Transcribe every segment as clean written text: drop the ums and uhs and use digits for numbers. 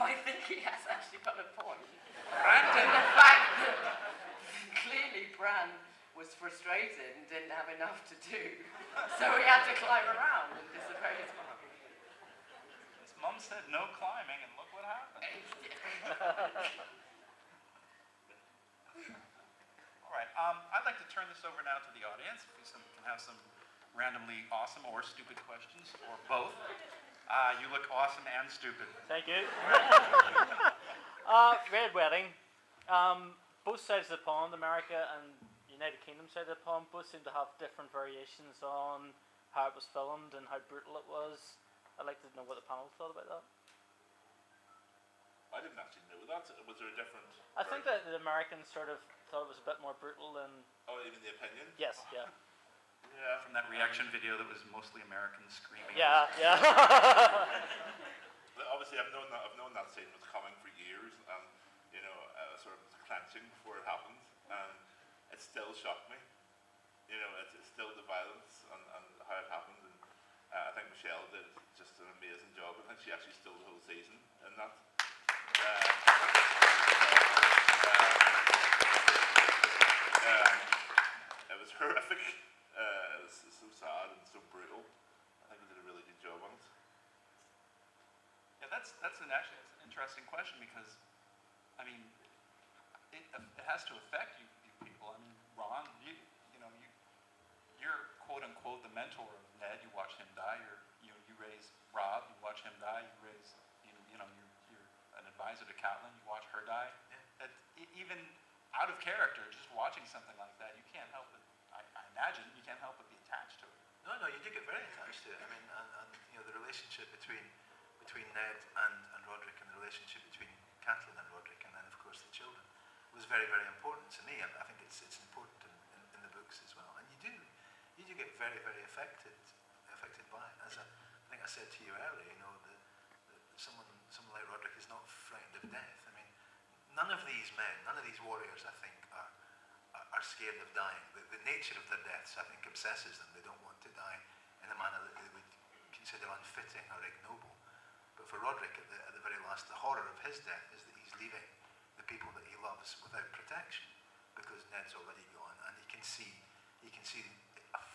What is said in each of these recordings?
I think he has actually got a point. And in the fact that clearly Bran was frustrated and didn't have enough to do, so he had to climb around and dissipate his mind. His mum said no climbing, and look what happened. All right, I'd like to turn this over now to the audience. If we can have some randomly awesome or stupid questions, or both. You look awesome and stupid. Thank you. Red Wedding. Both sides of the pond, America and United Kingdom side of the pond, both seem to have different variations on how it was filmed and how brutal it was. I'd like to know what the panel thought about that. I didn't actually know that. Was there a different... I think that the Americans sort of thought it was a bit more brutal than... Oh, even the opinion? Yes, yeah. Yeah. From that reaction video that was mostly Americans screaming. Yeah, yeah. Obviously, I've known that scene was coming for years, and sort of clenching before it happened, and it still shocked me. It's still the violence and how it happened, and I think Michelle did just an amazing job. I think she actually stole the whole season in that. It was horrific. It was so sad and so brutal. I think we did a really good job on it. Yeah, that's actually an interesting question, because, I mean, it has to affect you people. I mean, Ron, you're quote unquote the mentor of Ned. You watch him die. You raise Rob. You watch him die. You raise you're an advisor to Catelyn. You watch her die. Yeah. Even out of character, just watching something like that, you can't help it. I imagine you can't help but be attached to it. No, you do get very attached to it. I mean, and the relationship between Ned and Rodrik, and the relationship between Catelyn and Rodrik, and then of course the children, was very, very important to me. And I think it's important in the books as well. And you do get very, very affected by it. As I think I said to you earlier, someone like Rodrik is not frightened of death. I mean, none of these warriors, I think, are scared of dying. The nature of their deaths, I think, obsesses them. They don't want to die in a manner that they would consider unfitting or ignoble. But for Rodrik, at the very last, the horror of his death is that he's leaving the people that he loves without protection, because Ned's already gone, and he can see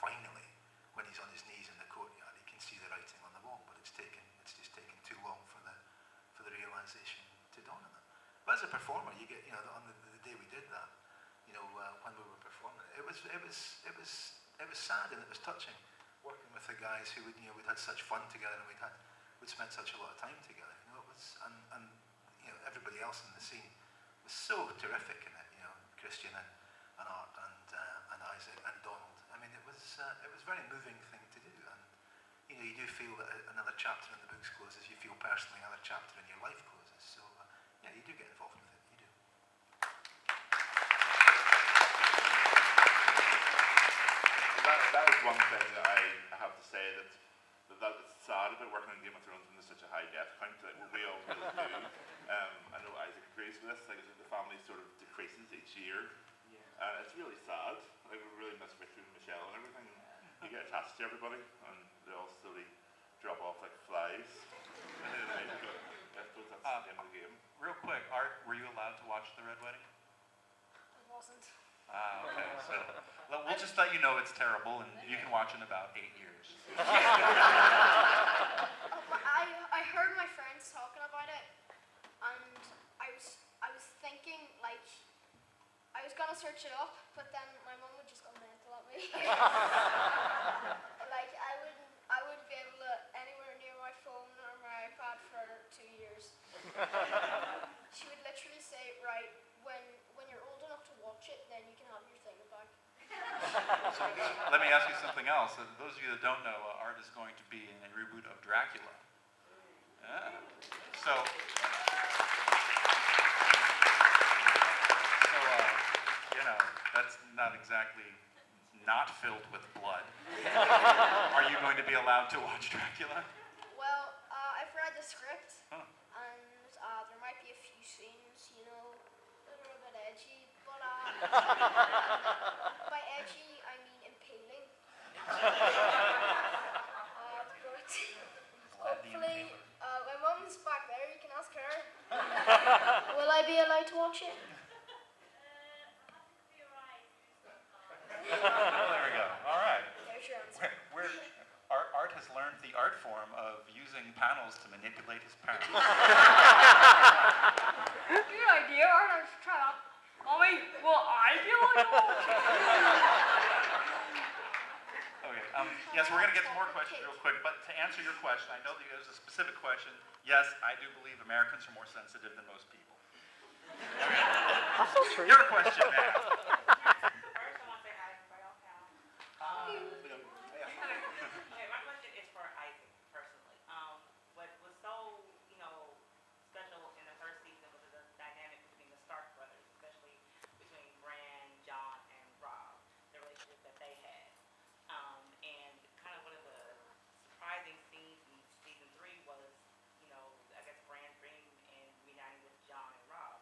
finally, when he's on his knees in the courtyard, he can see the writing on the wall. But it's just taken too long for the realization to dawn on him. But as a performer, you get on the day we did that, when we were performing, it was sad and it was touching, working with the guys who we'd had such fun together, and we'd spent such a lot of time together. It was, and everybody else in the scene was so terrific in it. Kristian and Art and Isaac and Donald. I mean, it was a very moving thing to do, and you do feel that another chapter in the books closes. You feel personally another chapter in your life closes. So yeah, you do get involved with it. You do. That is one thing that I have to say that it's sad about working on Game of Thrones when there's such a high death count. Like we all really do. I know Isaac agrees with this. Like the family sort of decreases each year, and it's really sad. Like we really miss Richard and Michelle and everything. You get attached to everybody, and they all slowly drop off like flies. I suppose that's the end of the game. Real quick, Art, were you allowed to watch the Red Wedding? I wasn't. Okay. So we'll just let you know it's terrible, and you can watch in about 8 years. I heard my friends talking about it, and I was thinking, like, I was gonna search it up, but then my mum would just go mental at me. Like, I wouldn't be able to anywhere near my phone or my iPad for 2 years. She would literally say, right, when you're old enough to watch it, then you can have your thing back. Let me ask you something else. Those of you that don't know, Art is going to be in a reboot of Dracula. Yeah. So that's not exactly not filled with blood. Are you going to be allowed to watch Dracula? Well, I've read the script, Huh. and there might be a few scenes, that are a bit edgy, but by edgy, I mean impaling. But hopefully, my mum's back there, you can ask her. like to watch it? Oh, there we go. All right. There's your answer. Art has learned the art form of using panels to manipulate his parents. Good idea. Art, let's try that. Mommy, well, I feel like Okay. Yes, we're going to get to more questions real quick, but to answer your question, I know that it was a specific question. Yes, I do believe Americans are more sensitive than most people. That's not true. Your question now. First, I want to say hi to everybody else now. Okay, my question is for Isaac personally. What was so, special in the first season was the dynamic between the Stark brothers, especially between Bran, Jon, and Robb, the relationship that they had. And kind of one of the surprising scenes in season 3 was, I guess Bran's dream in reuniting with Jon and Robb.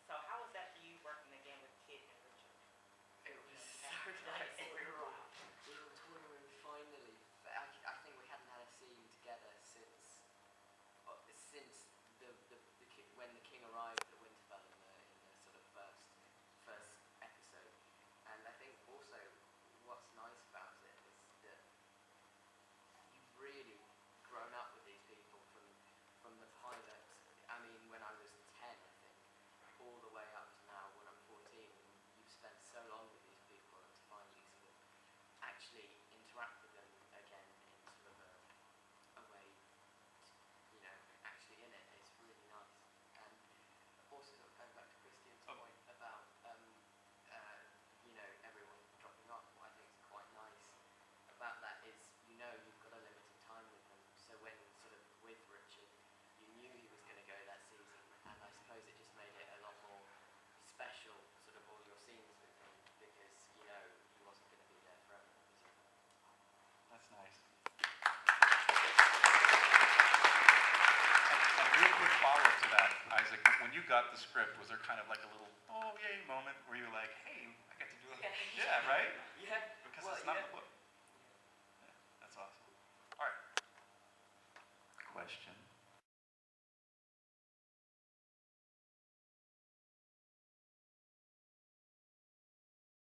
So how was that for you working again with Kit and Richard? it was so nice. We were touring finally. I think we hadn't had a scene together since when the king arrived at Winterfell in the sort of first episode. And I think also what's nice about it is that you've really grown up with these people from the pilot. I mean, when I was 10, I think, all the way up to now when I'm 14. And you've spent so long with these people, and to finally sort of actually interact with them again in sort of a way, actually in it is really nice. And also going back to Kristian's point about everyone dropping off, what I think is quite nice about that is you've got a limited time with them. So when sort of with Richard, you knew he was going to go that season, and I suppose it just made it a lot more special, sort of all your scenes with him, because he wasn't going to be there forever. That's nice. And real quick follow-up to that, Isaac, when you got the script, was there kind of like a little, oh, yay moment where you were like, hey, I get to do it? Yeah. Yeah, right? Yeah. Because Well, it's not yeah. in the book.